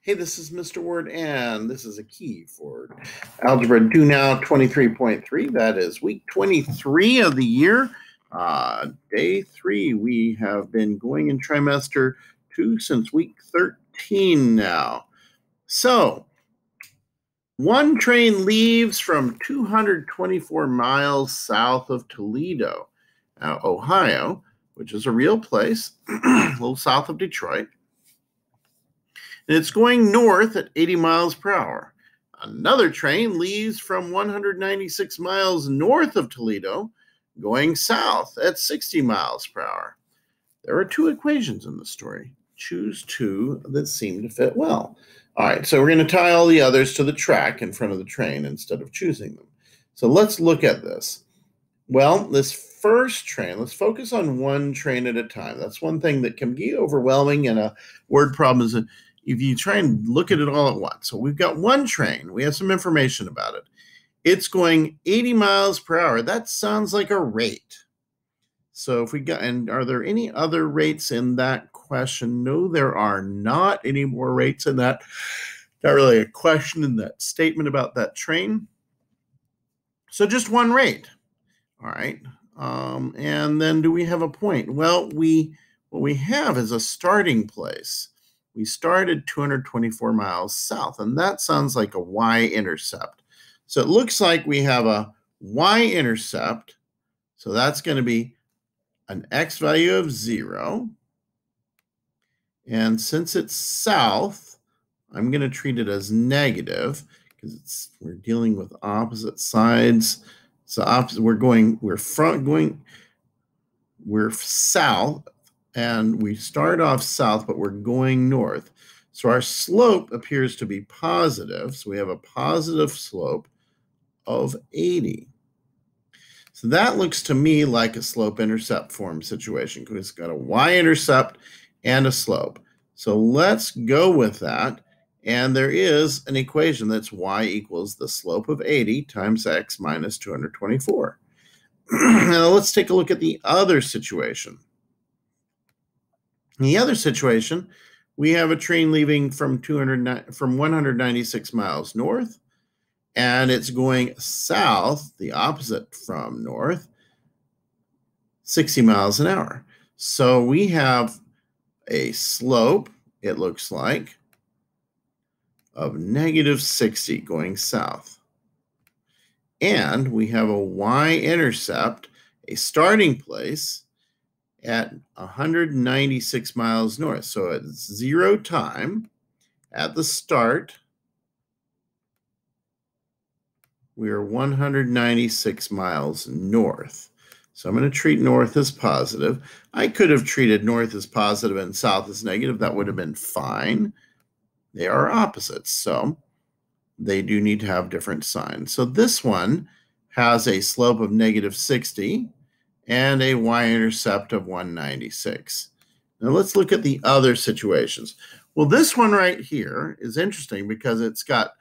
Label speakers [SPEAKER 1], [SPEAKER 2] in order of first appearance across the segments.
[SPEAKER 1] Hey, this is Mr. Word, and this is a key for Algebra Do Now 23.3. That is week 23 of the year. Day 3. We have been going in trimester 2 since week 13 now. So, one train leaves from 224 miles south of Toledo, Ohio, which is a real place, a little south of Detroit. And it's going north at 80 miles per hour. Another train leaves from 196 miles north of Toledo, going south at 60 miles per hour. There are two equations in the story. Choose two that seem to fit well. All right, so we're going to tie all the others to the track in front of the train instead of choosing them. So let's look at this. Well, this first train, let's focus on one train at a time. That's one thing that can be overwhelming in a word problem is if you try and look at it all at once. So we've got one train. We have some information about it. It's going 80 miles per hour. That sounds like a rate. So if we got, and are there any other rates in that question? No, there are not any more rates in that. Not really a question in that statement about that train. So just one rate. All right. And then do we have a point? Well, what we have is a starting place. We started 224 miles south, and that sounds like a y-intercept. So it looks like we have a y-intercept. So that's going to be an x value of 0. And since it's south, I'm going to treat it as negative because we're dealing with opposite sides. So we're south, and we start off south, but we're going north. So our slope appears to be positive. So we have a positive slope of 80. So that looks to me like a slope-intercept form situation because it's got a y-intercept and a slope. So let's go with that. And there is an equation that's y equals the slope of 80 times x minus 224. Now let's take a look at the other situation. In the other situation, we have a train leaving from 196 miles north, and it's going south, the opposite from north, 60 miles an hour. So we have a slope, it looks like, of negative 60 going south. And we have a y-intercept, a starting place, at 196 miles north. So at 0 time, at the start, we are 196 miles north. So I'm going to treat north as positive. I could have treated north as positive and south as negative. That would have been fine. They are opposites, so they do need to have different signs. So this one has a slope of negative 60 and a y-intercept of 196. Now let's look at the other situations. Well, this one right here is interesting because it's got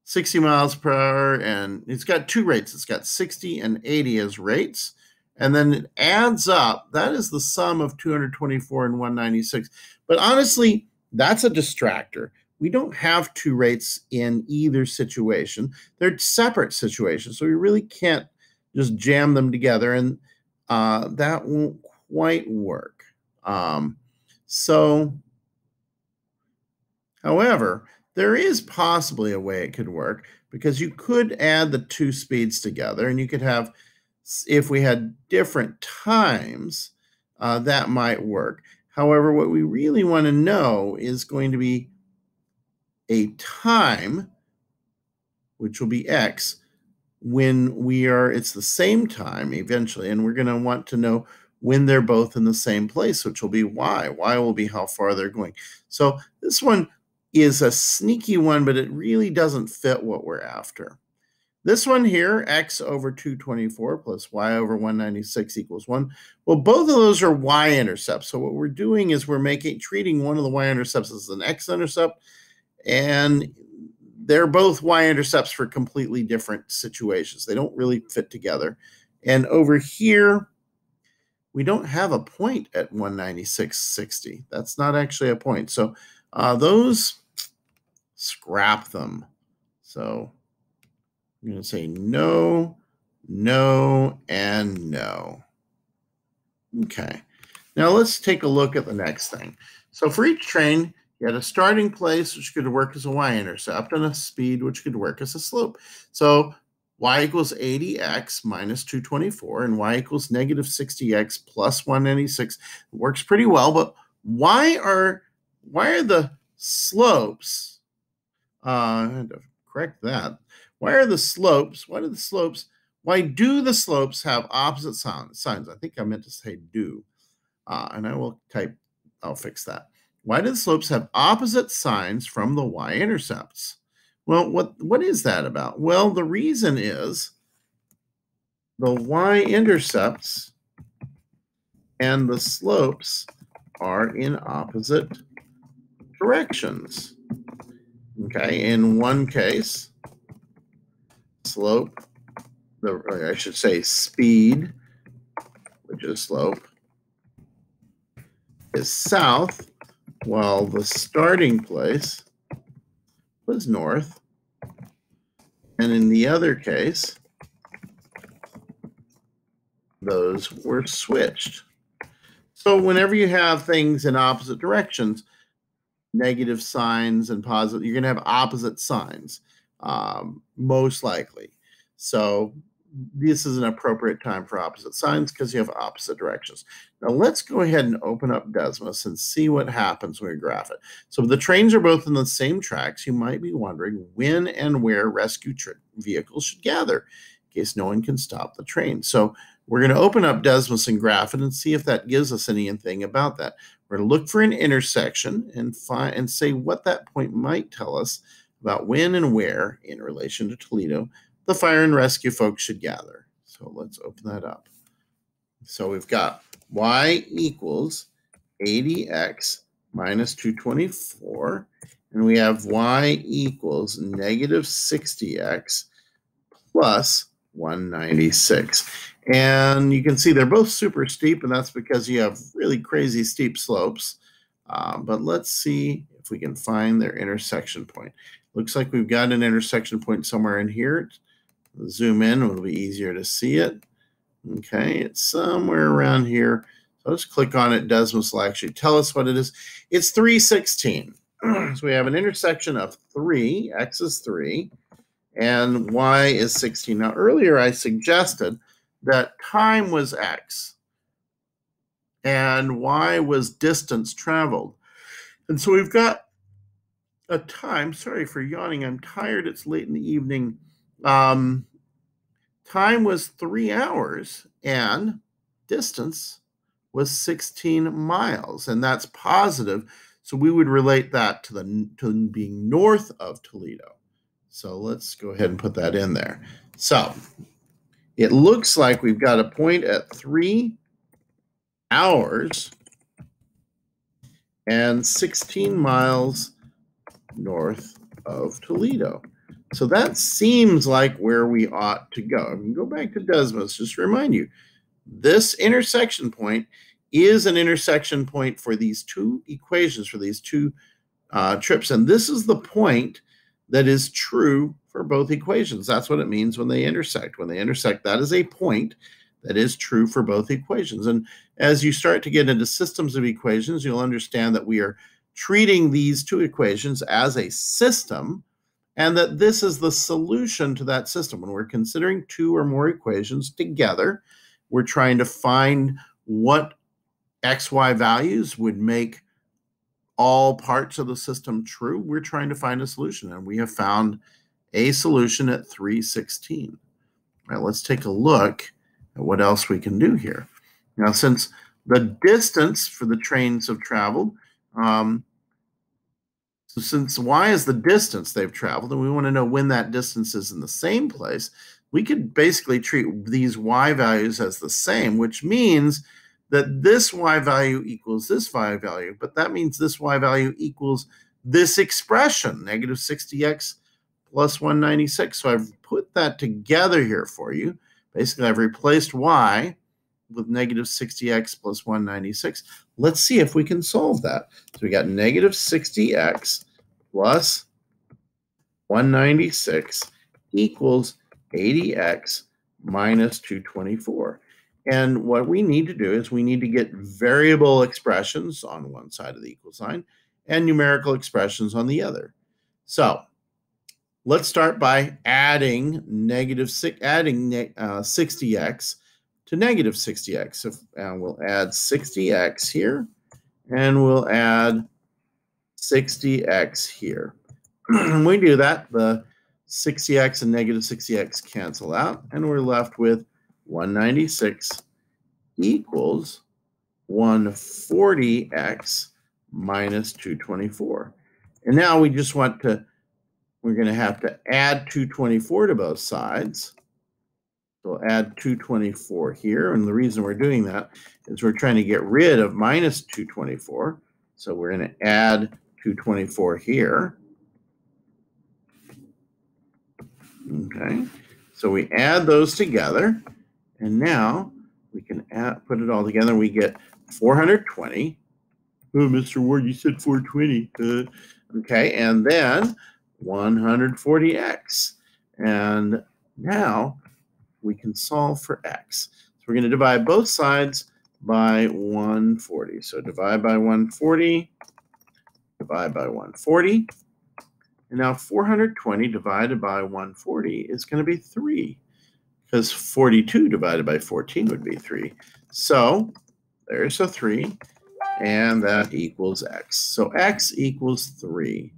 [SPEAKER 1] 60 miles per hour, and it's got two rates. It's got 60 and 80 as rates, and then it adds up. That is the sum of 224 and 196. But honestly, that's a distractor. We don't have two rates in either situation. They're separate situations, so we really can't just jam them together, and that won't quite work. However, there is possibly a way it could work because you could add the two speeds together, and you could have, if we had different times, that might work. However, what we really want to know is going to be a time, which will be x, when it's the same time eventually, and we're going to want to know when they're both in the same place, which will be y. Y will be how far they're going. So this one is a sneaky one, but it really doesn't fit what we're after. This one here, x over 224 plus y over 196 equals 1. Well, both of those are y-intercepts. So what we're doing is we're treating one of the y-intercepts as an x-intercept, and they're both y-intercepts for completely different situations. They don't really fit together. And over here, we don't have a point at 196.60. That's not actually a point. So those scrap them. So I'm going to say no, no, and no. Okay. Now let's take a look at the next thing. So for each train, you had a starting place, which could work as a y-intercept, and a speed, which could work as a slope. So y equals 80x minus 224, and y equals negative 60x plus 196. It works pretty well, but why are the slopes, I had to correct that. Why do the slopes have opposite signs? I think I meant to say do. And I'll fix that. Why do the slopes have opposite signs from the y-intercepts? Well, what is that about? Well, the reason is the y-intercepts and the slopes are in opposite directions. Okay, in one case, slope, I should say speed, which is slope, is south, while the starting place was north. And in the other case, those were switched. So whenever you have things in opposite directions, negative signs and positive, you're going to have opposite signs, most likely. So this is an appropriate time for opposite signs because you have opposite directions. Now let's go ahead and open up Desmos and see what happens when we graph it. So the trains are both in the same tracks. You might be wondering when and where rescue vehicles should gather in case no one can stop the train. So we're going to open up Desmos and graph it and see if that gives us anything about that. We're going to look for an intersection and say what that point might tell us about when and where in relation to Toledo the fire and rescue folks should gather. So let's open that up. So we've got y equals 80x minus 224, and we have y equals negative 60x plus 196. And you can see they're both super steep, and that's because you have really crazy steep slopes. But let's see if we can find their intersection point. Looks like we've got an intersection point somewhere in here. Zoom in, it'll be easier to see it. Okay, it's somewhere around here. So let's click on it. Desmos will actually tell us what it is. It's 316. So we have an intersection of 3, x is 3, and y is 16. Now earlier I suggested that time was x and y was distance traveled. And so we've got a time, sorry for yawning, I'm tired, it's late in the evening. Time was 3 hours and distance was 16 miles, and that's positive. So we would relate that to being north of Toledo. So let's go ahead and put that in there. So it looks like we've got a point at 3 hours and 16 miles north of Toledo. So that seems like where we ought to go. I can go back to Desmos, just to remind you, this intersection point is an intersection point for these two equations, for these two trips. And this is the point that is true for both equations. That's what it means when they intersect. When they intersect, that is a point that is true for both equations. And as you start to get into systems of equations, you'll understand that we are treating these two equations as a system, and that this is the solution to that system. When we're considering two or more equations together, we're trying to find what xy values would make all parts of the system true. We're trying to find a solution, and we have found a solution at 316. All right, let's take a look at what else we can do here. Now, since the distance for the trains have traveled, so since y is the distance they've traveled, and we want to know when that distance is in the same place, we could basically treat these y values as the same, which means that this y value equals this y value, but that means this y value equals this expression, negative 60x plus 196. So I've put that together here for you. Basically, I've replaced y with negative 60x plus 196. Let's see if we can solve that. So we got negative 60x plus 196 equals 80x minus 224. And what we need to do is we need to get variable expressions on one side of the equal sign and numerical expressions on the other. So let's start by adding 60x to negative 60x. And we'll add 60x here, and we'll add 60x here. When we do that, the 60x and negative 60x cancel out, and we're left with 196 equals 140x minus 224. And now we just want to, we're going to have to add 224 to both sides. So we'll add 224 here, and the reason we're doing that is we're trying to get rid of minus 224. So we're going to add 224 here. Okay, so we add those together, and now we can put it all together. We get 420. Oh, Mr. Ward, you said 420. Okay, and then 140x. And now we can solve for x. So we're going to divide both sides by 140. So divide by 140, divide by 140. And now 420 divided by 140 is going to be 3, because 42 divided by 14 would be 3. So there's a 3, and that equals x. So x equals 3.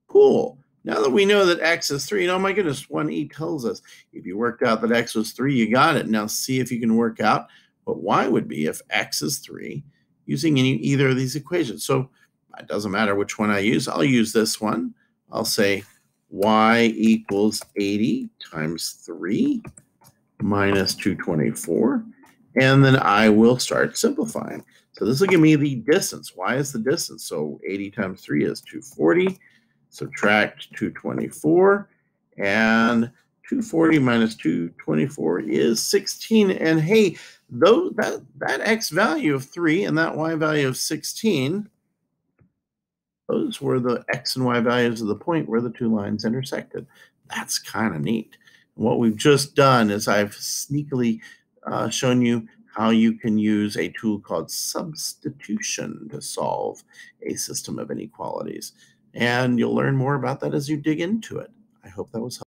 [SPEAKER 1] Cool. Now that we know that x is 3, and oh my goodness, 1e tells us if you worked out that x was 3, you got it. Now see if you can work out what y would be if x is 3 using either of these equations. So it doesn't matter which one I use. I'll use this one. I'll say y equals 80 times 3 minus 224, and then I will start simplifying. So this will give me the distance. Y is the distance. So 80 times 3 is 240. Subtract 224, and 240 minus 224 is 16. And hey, that x value of 3 and that y value of 16, those were the x and y values of the point where the two lines intersected. That's kind of neat. What we've just done is I've sneakily shown you how you can use a tool called substitution to solve a system of inequalities. And you'll learn more about that as you dig into it. I hope that was helpful.